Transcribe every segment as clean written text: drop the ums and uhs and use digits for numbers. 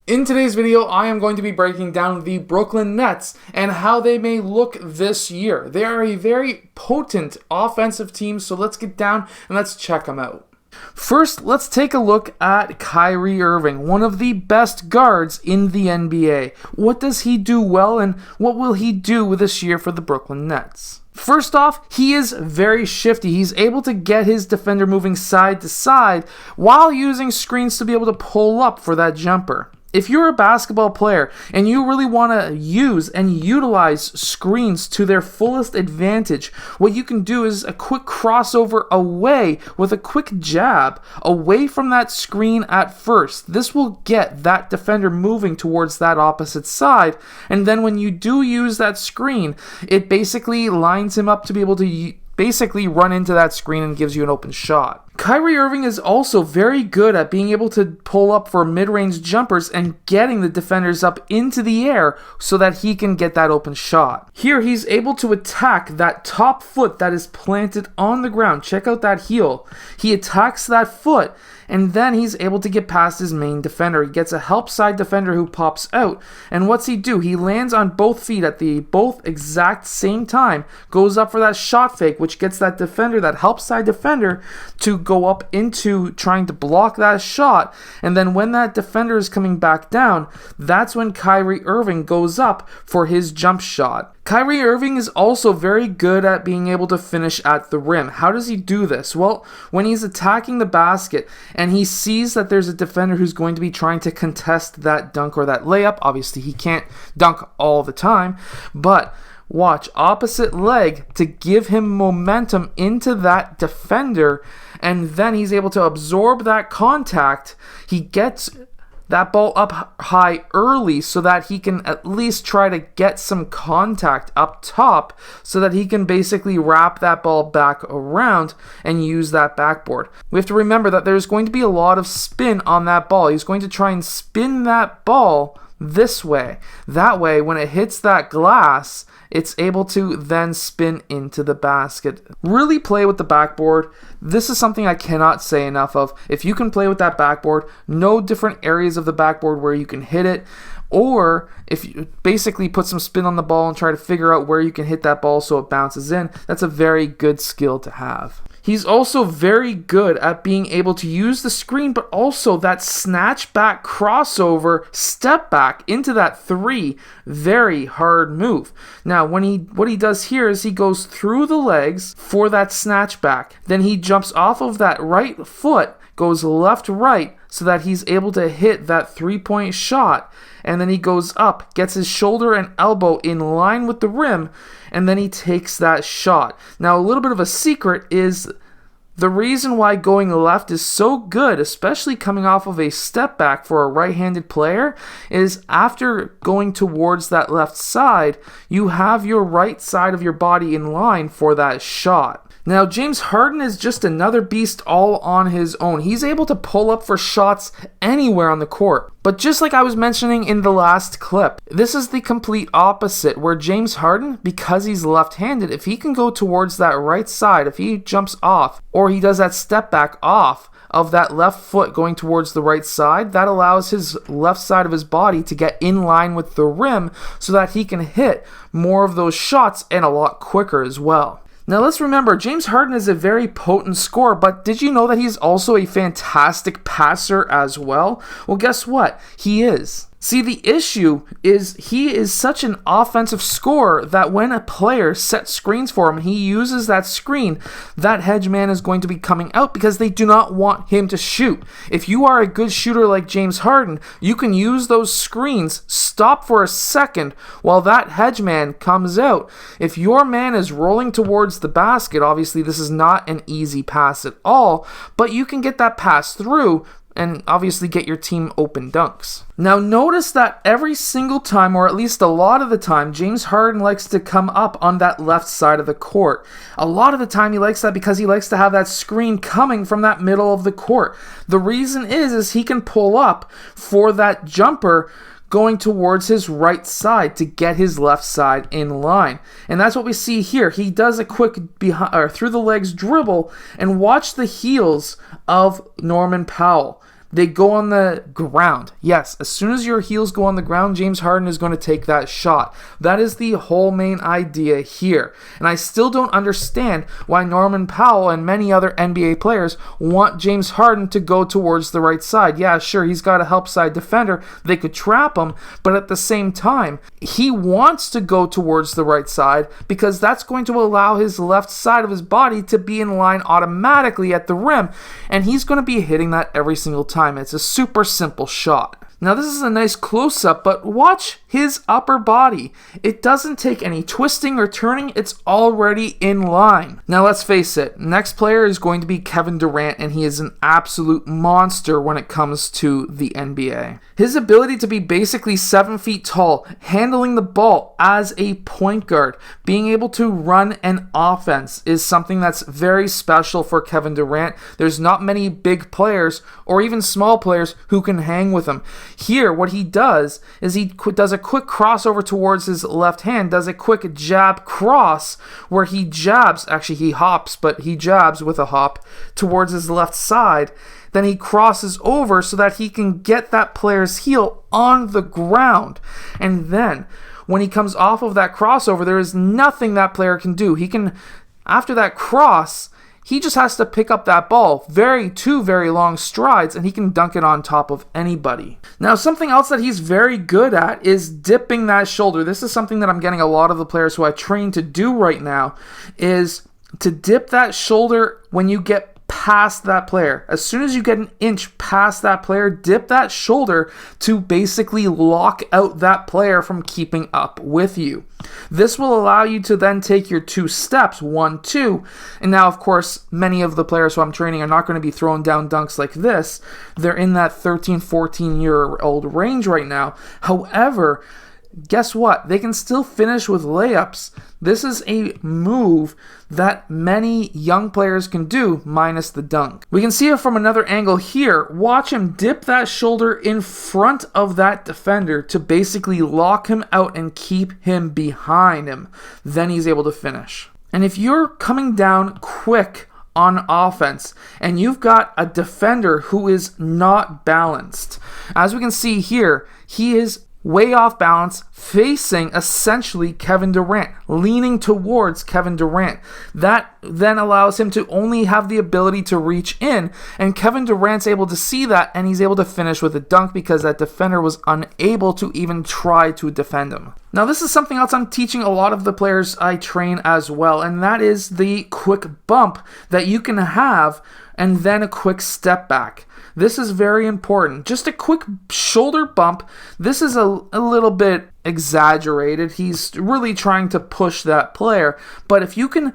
In today's video, I am going to be breaking down the Brooklyn Nets and how they may look this year. They are a very potent offensive team, so let's get down and let's check them out. First, let's take a look at Kyrie Irving, one of the best guards in the NBA. What does he do well, and what will he do this year for the Brooklyn Nets? First off, he is very shifty. He's able to get his defender moving side to side while using screens to be able to pull up for that jumper. If you're a basketball player and you really want to use and utilize screens to their fullest advantage, what you can do is a quick crossover away with a quick jab away from that screen at first. This will get that defender moving towards that opposite side, and then when you do use that screen, it basically lines him up to be able to basically run into that screen and gives you an open shot. Kyrie Irving is also very good at being able to pull up for mid-range jumpers and getting the defenders up into the air so that he can get that open shot. Here he's able to attack that top foot that is planted on the ground. Check out that heel. He attacks that foot, and then he's able to get past his main defender. He gets a help side defender who pops out, and what's he do? He lands on both feet at the both exact same time, goes up for that shot fake, which gets that defender, that help side defender, to go up into trying to block that shot, and then when that defender is coming back down, that's when Kyrie Irving goes up for his jump shot. Kyrie Irving is also very good at being able to finish at the rim. How does he do this? Well, when he's attacking the basket and he sees that there's a defender who's going to be trying to contest that dunk or that layup, obviously he can't dunk all the time, but watch, opposite leg to give him momentum into that defender, and then he's able to absorb that contact. He gets that ball up high early so that he can at least try to get some contact up top so that he can basically wrap that ball back around and use that backboard. We have to remember that there's going to be a lot of spin on that ball. He's going to try and spin that ball this way. That way, when it hits that glass, it's able to then spin into the basket. Really play with the backboard. This is something I cannot say enough of. If you can play with that backboard, know different areas of the backboard where you can hit it, or if you basically put some spin on the ball and try to figure out where you can hit that ball so it bounces in, that's a very good skill to have. He's also very good at being able to use the screen, but also that snatch back crossover, step back into that three, very hard move. Now, what he does here is he goes through the legs for that snatch back. Then he jumps off of that right foot, goes left-right, so that he's able to hit that three-point shot, and then he goes up, gets his shoulder and elbow in line with the rim, and then he takes that shot. Now, a little bit of a secret is the reason why going left is so good, especially coming off of a step back for a right-handed player, is after going towards that left side, you have your right side of your body in line for that shot. Now, James Harden is just another beast all on his own. He's able to pull up for shots anywhere on the court. But just like I was mentioning in the last clip, this is the complete opposite, where James Harden, because he's left-handed, if he can go towards that right side, if he jumps off, or he does that step back off of that left foot going towards the right side, that allows his left side of his body to get in line with the rim so that he can hit more of those shots and a lot quicker as well. Now let's remember, James Harden is a very potent scorer, but did you know that he's also a fantastic passer as well? Well, guess what? He is. See, the issue is he is such an offensive scorer that when a player sets screens for him and he uses that screen, that hedge man is going to be coming out because they do not want him to shoot. If you are a good shooter like James Harden, you can use those screens, stop for a second while that hedge man comes out. If your man is rolling towards the basket, obviously this is not an easy pass at all, but you can get that pass through and obviously get your team open dunks. Now notice that every single time, or at least a lot of the time, James Harden likes to come up on that left side of the court. A lot of the time he likes that because he likes to have that screen coming from that middle of the court. The reason is he can pull up for that jumper going towards his right side to get his left side in line. And that's what we see here. He does a quick behind, or through the legs dribble, and watch the heels of Norman Powell. they go on the ground. Yes, as soon as your heels go on the ground, James Harden is going to take that shot. That is the whole main idea here. And I still don't understand why Norman Powell and many other NBA players want James Harden to go towards the right side. Yeah, sure, he's got a help side defender. They could trap him, but at the same time, he wants to go towards the right side because that's going to allow his left side of his body to be in line automatically at the rim, and he's going to be hitting that every single time. It's a super simple shot. Now this is a nice close-up, but watch his upper body. It doesn't take any twisting or turning, it's already in line. Now let's face it, next player is going to be Kevin Durant, and he is an absolute monster when it comes to the NBA. His ability to be basically 7 feet tall, handling the ball as a point guard, being able to run an offense is something that's very special for Kevin Durant. There's not many big players or even small players who can hang with him. Here, what he does is he does a quick crossover towards his left hand, does a quick jab cross where he jabs, actually he hops, but he jabs with a hop towards his left side. Then he crosses over so that he can get that player's heel on the ground. And then, when he comes off of that crossover, there is nothing that player can do. He can, after that cross, he just has to pick up that ball, two very long strides, and he can dunk it on top of anybody. Now, something else that he's very good at is dipping that shoulder. This is something that I'm getting a lot of the players who I train to do right now, is to dip that shoulder when you get past that player. As soon as you get an inch past that player, dip that shoulder to basically lock out that player from keeping up with you. This will allow you to then take your 2 steps, 1, 2. And now, of course, many of the players who I'm training are not going to be throwing down dunks like this. They're in that 13, 14-year-old range right now. However, guess what? They can still finish with layups. This is a move that many young players can do, minus the dunk. We can see it from another angle here. Watch him dip that shoulder in front of that defender to basically lock him out and keep him behind him. Then he's able to finish. And if you're coming down quick on offense and you've got a defender who is not balanced, as we can see here, he is way off balance, facing essentially Kevin Durant, leaning towards Kevin Durant. That then allows him to only have the ability to reach in, and Kevin Durant's able to see that, and he's able to finish with a dunk because that defender was unable to even try to defend him. Now, this is something else I'm teaching a lot of the players I train as well, and that is the quick bump that you can have and then a quick step back. This is very important. Just a quick shoulder bump. This is a little bit exaggerated. He's really trying to push that player. But if you can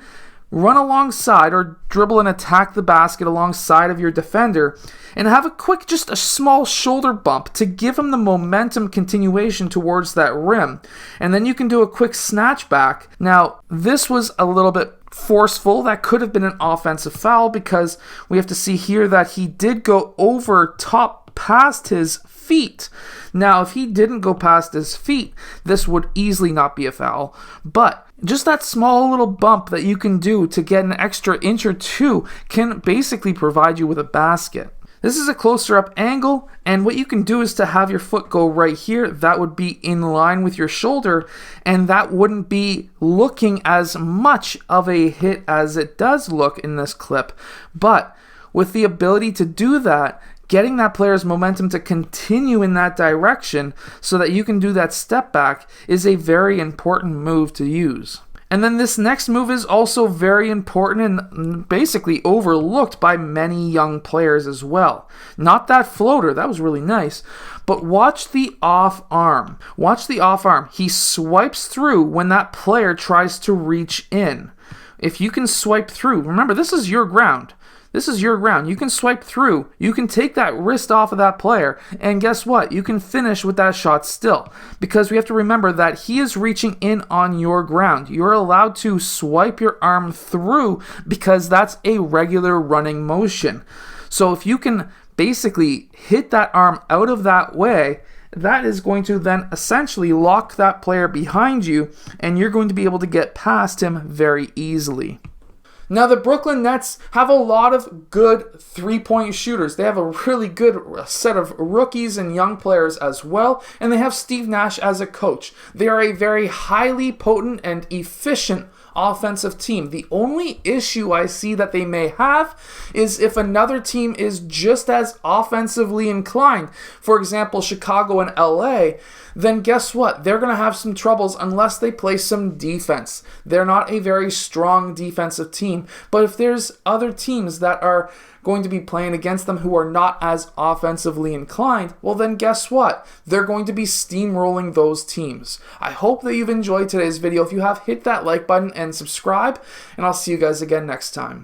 run alongside or dribble and attack the basket alongside of your defender and have a quick, just a small shoulder bump to give him the momentum continuation towards that rim. And then you can do a quick snatch back. Now, this was a little bit forceful. That could have been an offensive foul because we have to see here that he did go over top past his feet. Now, if he didn't go past his feet, this would easily not be a foul. But just that small little bump that you can do to get an extra inch or 2 can basically provide you with a basket. This is a closer up angle, and what you can do is to have your foot go right here. That would be in line with your shoulder, and that wouldn't be looking as much of a hit as it does look in this clip. But with the ability to do that, getting that player's momentum to continue in that direction so that you can do that step back is a very important move to use. And then this next move is also very important and basically overlooked by many young players as well. Not that floater, that was really nice, but watch the off arm. Watch the off arm. He swipes through when that player tries to reach in. If you can swipe through, remember this is your ground. This is your ground. You can swipe through. You can take that wrist off of that player. And guess what? You can finish with that shot still. Because we have to remember that he is reaching in on your ground. You're allowed to swipe your arm through because that's a regular running motion. So if you can basically hit that arm out of that way, that is going to then essentially lock that player behind you, and you're going to be able to get past him very easily. Now, the Brooklyn Nets have a lot of good three-point shooters. They have a really good set of rookies and young players as well, and they have Steve Nash as a coach. They are a very highly potent and efficient offensive team. The only issue I see that they may have is if another team is just as offensively inclined, for example, Chicago and LA, then guess what? They're going to have some troubles unless they play some defense. They're not a very strong defensive team, but if there's other teams that are going to be playing against them who are not as offensively inclined, well then guess what? They're going to be steamrolling those teams. I hope that you've enjoyed today's video. If you have, hit that like button and subscribe, and I'll see you guys again next time.